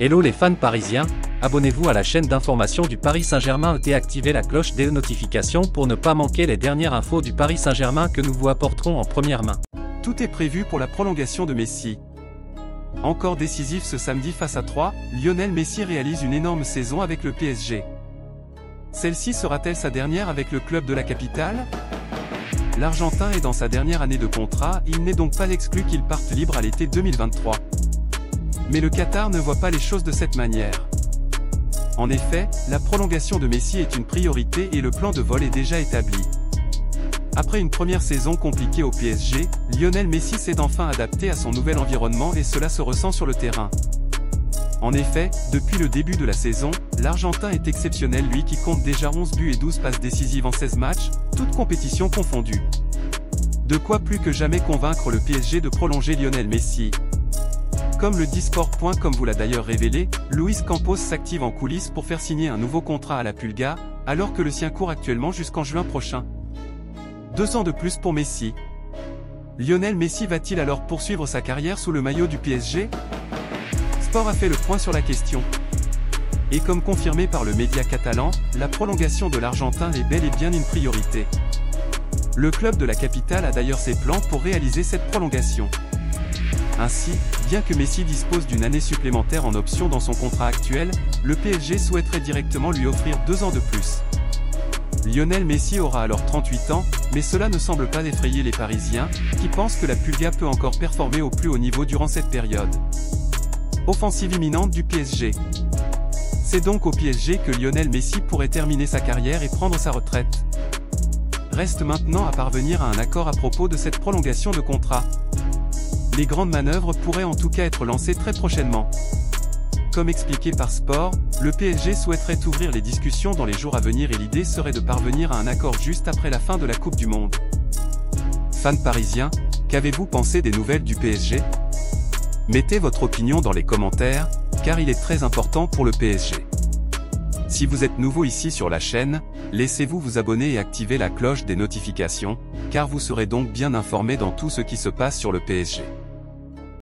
Hello les fans parisiens, abonnez-vous à la chaîne d'information du Paris Saint-Germain et activez la cloche des notifications pour ne pas manquer les dernières infos du Paris Saint-Germain que nous vous apporterons en première main. Tout est prévu pour la prolongation de Messi. Encore décisif ce samedi face à Troyes, Lionel Messi réalise une énorme saison avec le PSG. Celle-ci sera-t-elle sa dernière avec le club de la capitale? L'Argentin est dans sa dernière année de contrat, il n'est donc pas exclu qu'il parte libre à l'été 2023. Mais le Qatar ne voit pas les choses de cette manière. En effet, la prolongation de Messi est une priorité et le plan de vol est déjà établi. Après une première saison compliquée au PSG, Lionel Messi s'est enfin adapté à son nouvel environnement et cela se ressent sur le terrain. En effet, depuis le début de la saison, l'Argentin est exceptionnel, lui qui compte déjà 11 buts et 12 passes décisives en 16 matchs, toutes compétitions confondues. De quoi plus que jamais convaincre le PSG de prolonger Lionel Messi. Comme le dit Sport.com vous l'a d'ailleurs révélé, Luis Campos s'active en coulisses pour faire signer un nouveau contrat à la Pulga, alors que le sien court actuellement jusqu'en juin prochain. 2 ans de plus pour Messi. Lionel Messi va-t-il alors poursuivre sa carrière sous le maillot du PSG? Sport a fait le point sur la question. Et comme confirmé par le média catalan, la prolongation de l'Argentin est bel et bien une priorité. Le club de la capitale a d'ailleurs ses plans pour réaliser cette prolongation. Ainsi, bien que Messi dispose d'une année supplémentaire en option dans son contrat actuel, le PSG souhaiterait directement lui offrir 2 ans de plus. Lionel Messi aura alors 38 ans, mais cela ne semble pas effrayer les Parisiens, qui pensent que la Pulga peut encore performer au plus haut niveau durant cette période. Offensive imminente du PSG. C'est donc au PSG que Lionel Messi pourrait terminer sa carrière et prendre sa retraite. Reste maintenant à parvenir à un accord à propos de cette prolongation de contrat. Les grandes manœuvres pourraient en tout cas être lancées très prochainement. Comme expliqué par Sport, le PSG souhaiterait ouvrir les discussions dans les jours à venir et l'idée serait de parvenir à un accord juste après la fin de la Coupe du Monde. Fans parisiens, qu'avez-vous pensé des nouvelles du PSG? Mettez votre opinion dans les commentaires, car il est très important pour le PSG. Si vous êtes nouveau ici sur la chaîne, laissez-vous vous abonner et activer la cloche des notifications, car vous serez donc bien informé dans tout ce qui se passe sur le PSG.